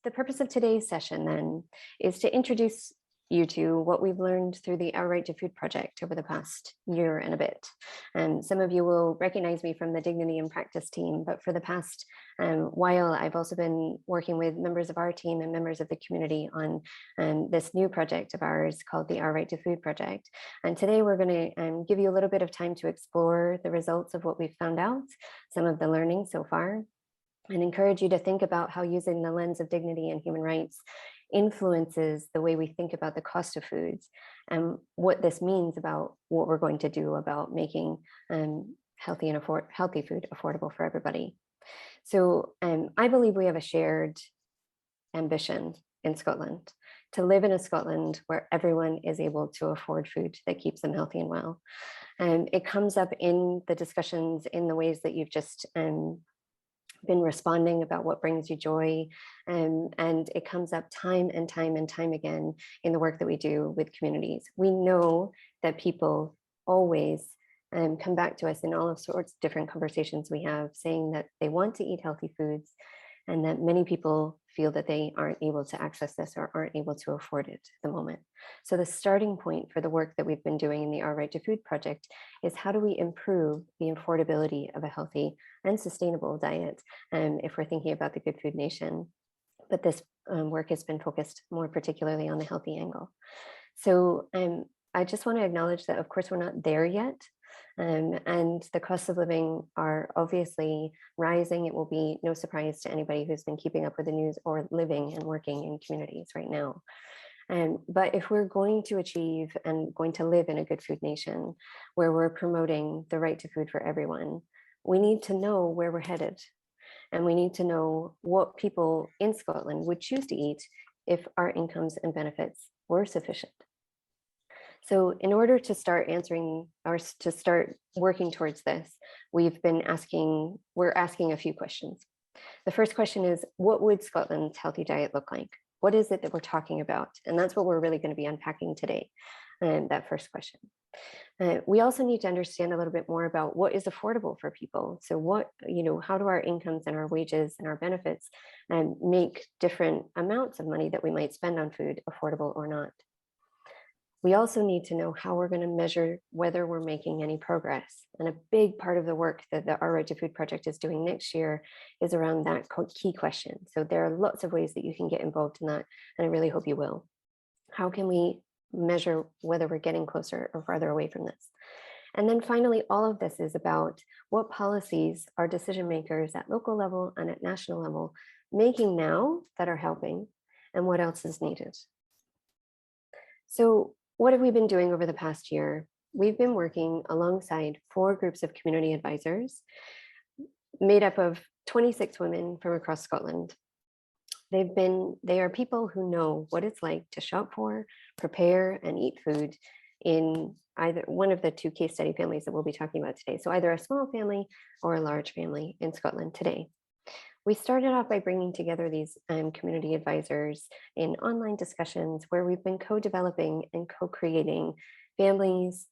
The purpose of today's session then is to introduce you to what we've learned through the Our Right to Food project over the past year and a bit. And some of you will recognize me from the Dignity in Practice team, but for the past while, I've also been working with members of our team and members of the community on this new project of ours called the Our Right to Food project. And today we're going to give you a little bit of time to explore the results of what we've found out, some of the learning so far, and encourage you to think about how using the lens of dignity and human rights influences the way we think about the cost of foods and what this means about what we're going to do about making healthy food affordable for everybody. So I believe we have a shared ambition in Scotland to live in a Scotland where everyone is able to afford food that keeps them healthy and well. And it comes up in the discussions in the ways that you've just been responding about what brings you joy. And it comes up time and time and time again in the work that we do with communities. We know that people always come back to us in all sorts of different conversations we have saying that they want to eat healthy foods and that many people feel that they aren't able to access this or aren't able to afford it at the moment. So the starting point for the work that we've been doing in the Our Right to Food project is how do we improve the affordability of a healthy and sustainable diet if we're thinking about the Good Food Nation. But this work has been focused more particularly on the healthy angle. So I just want to acknowledge that, of course, we're not there yet. And the costs of living are obviously rising. It will be no surprise to anybody who's been keeping up with the news or living and working in communities right now. But if we're going to achieve and going to live in a good food nation where we're promoting the right to food for everyone, we need to know where we're headed. And we need to know what people in Scotland would choose to eat if our incomes and benefits were sufficient. So in order to start answering or to start working towards this, we're asking a few questions. The first question is, what would Scotland's healthy diet look like? What is it that we're talking about? And that's what we're really going to be unpacking today, that first question. We also need to understand a little bit more about what is affordable for people. So how do our incomes and our wages and our benefits make different amounts of money that we might spend on food affordable or not? We also need to know how we're going to measure whether we're making any progress. And a big part of the work that the Our Right to Food project is doing next year is around that key question. So there are lots of ways that you can get involved in that, and I really hope you will. How can we measure whether we're getting closer or farther away from this? And then finally, all of this is about what policies are decision makers at local level and at national level making now that are helping, and what else is needed. So what have we been doing over the past year? We've been working alongside 4 groups of community advisors made up of 26 women from across Scotland. They are people who know what it's like to shop for, prepare, and eat food in either one of the 2 case study families that we'll be talking about today. So either a small family or a large family in Scotland today. We started off by bringing together these community advisors in online discussions where we've been co-developing and co-creating families,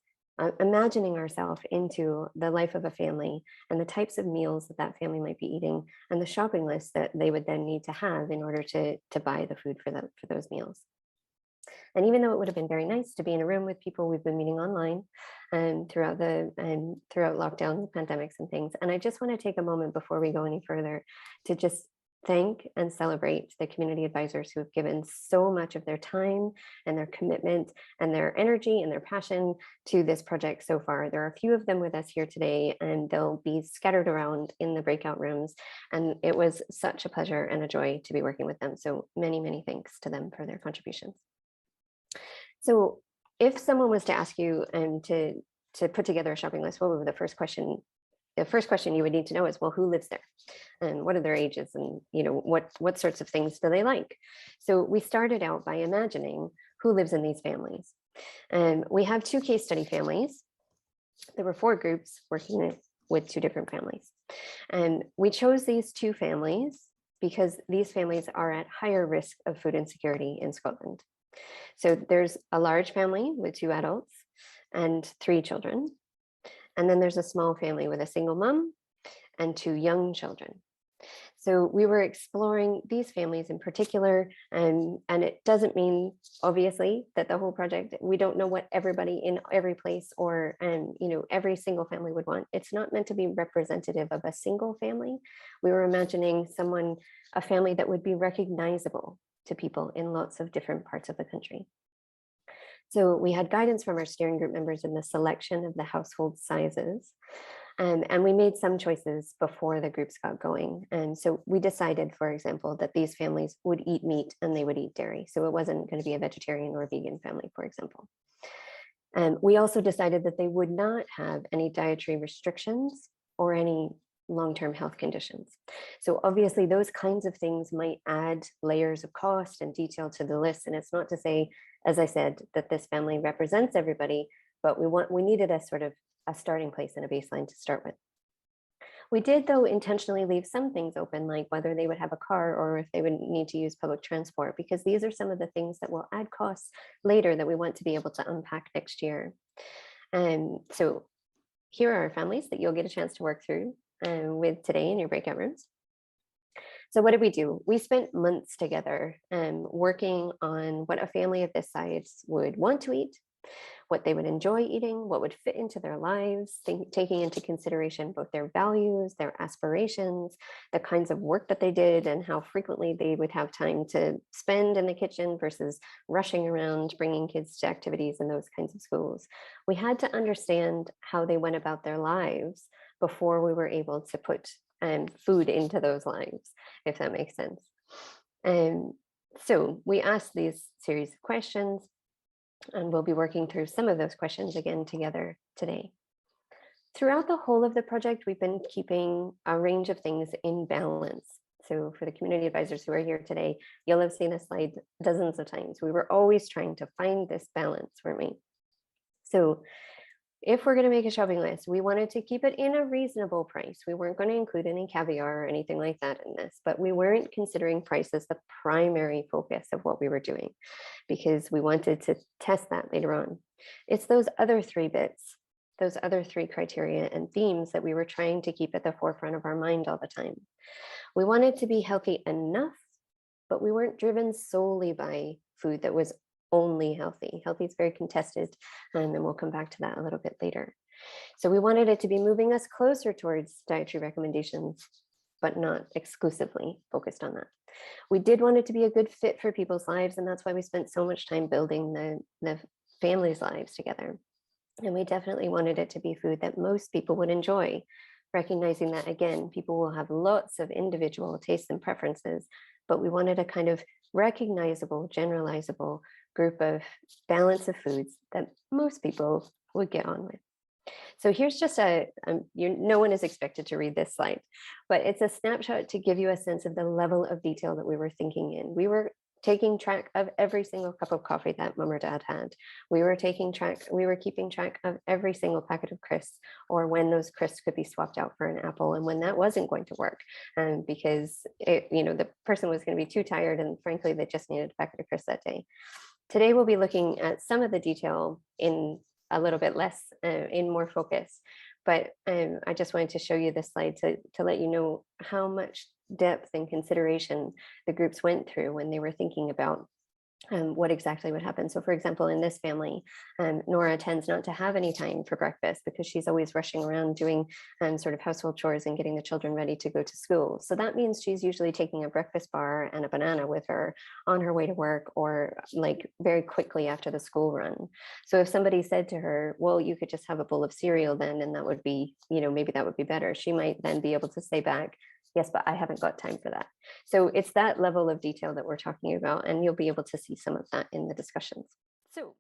imagining ourselves into the life of a family and the types of meals that that family might be eating and the shopping list that they would then need to have in order to buy the food for those meals. And even though it would have been very nice to be in a room with people, we've been meeting online throughout lockdowns, pandemics and things. And I just want to take a moment before we go any further to just thank and celebrate the community advisors who have given so much of their time and their commitment and their energy and their passion to this project so far. There are a few of them with us here today, and they'll be scattered around in the breakout rooms. And it was such a pleasure and a joy to be working with them. So many, many thanks to them for their contributions. So if someone was to ask you to put together a shopping list, what would the first question you would need to know is, well, who lives there and what are their ages and what sorts of things do they like? So we started out by imagining who lives in these families. And we have 2 case study families. There were 4 groups working with 2 different families. And we chose these 2 families because these families are at higher risk of food insecurity in Scotland. So there's a large family with 2 adults and 3 children. And then there's a small family with a single mom and 2 young children. So we were exploring these families in particular, and it doesn't mean, obviously, that the whole project, we don't know what everybody in every place or every single family would want. It's not meant to be representative of a single family. We were imagining a family that would be recognizable to people in lots of different parts of the country. So we had guidance from our steering group members in the selection of the household sizes. And we made some choices before the groups got going. And so we decided, for example, that these families would eat meat and they would eat dairy. So it wasn't going to be a vegetarian or vegan family, for example. And we also decided that they would not have any dietary restrictions or any long-term health conditions. So obviously those kinds of things might add layers of cost and detail to the list. And it's not to say, as I said, that this family represents everybody, but we needed a sort of a starting place and a baseline to start with. We did, though, intentionally leave some things open, like whether they would have a car or if they would need to use public transport, because these are some of the things that will add costs later that we want to be able to unpack next year. So here are our families that you'll get a chance to work through with today in your breakout rooms. So what did we do? We spent months together working on what a family of this size would want to eat, what they would enjoy eating, what would fit into their lives, taking into consideration both their values, their aspirations, the kinds of work that they did, and how frequently they would have time to spend in the kitchen versus rushing around, bringing kids to activities in those kinds of schools. We had to understand how they went about their lives before we were able to put food into those lives, if that makes sense. So we asked these series of questions, and we'll be working through some of those questions again together today. Throughout the whole of the project, we've been keeping a range of things in balance. So for the community advisors who are here today, you'll have seen this slide dozens of times. We were always trying to find this balance, weren't we? So if we're going to make a shopping list, we wanted to keep it in a reasonable price. We weren't going to include any caviar or anything like that in this, but we weren't considering price as the primary focus of what we were doing because we wanted to test that later on. It's those other three bits, those other three criteria and themes that we were trying to keep at the forefront of our mind all the time. We wanted to be healthy enough, but we weren't driven solely by food that was only healthy. Healthy is very contested, and we'll come back to that a little bit later. So we wanted it to be moving us closer towards dietary recommendations, but not exclusively focused on that. We did want it to be a good fit for people's lives, and that's why we spent so much time building the families' lives together. And we definitely wanted it to be food that most people would enjoy, recognizing that, again, people will have lots of individual tastes and preferences, but we wanted a kind of recognizable, generalizable group of balance of foods that most people would get on with. So here's just no one is expected to read this slide, but it's a snapshot to give you a sense of the level of detail that we were thinking in. We were taking track of every single cup of coffee that mom or dad had. We were keeping track of every single packet of crisps, or when those crisps could be swapped out for an apple and when that wasn't going to work, because the person was going to be too tired and frankly they just needed a packet of crisps that day. Today we'll be looking at some of the detail in a little bit less, in more focus, but I just wanted to show you this slide to let you know how much depth and consideration the groups went through when they were thinking about what exactly would happen. So for example, in this family, Nora tends not to have any time for breakfast because she's always rushing around doing sort of household chores and getting the children ready to go to school. So that means she's usually taking a breakfast bar and a banana with her on her way to work, or like very quickly after the school run. So if somebody said to her, well, you could just have a bowl of cereal then, and that would be, maybe that would be better, she might then be able to say back, yes, but I haven't got time for that. So it's that level of detail that we're talking about, and you'll be able to see some of that in the discussions. So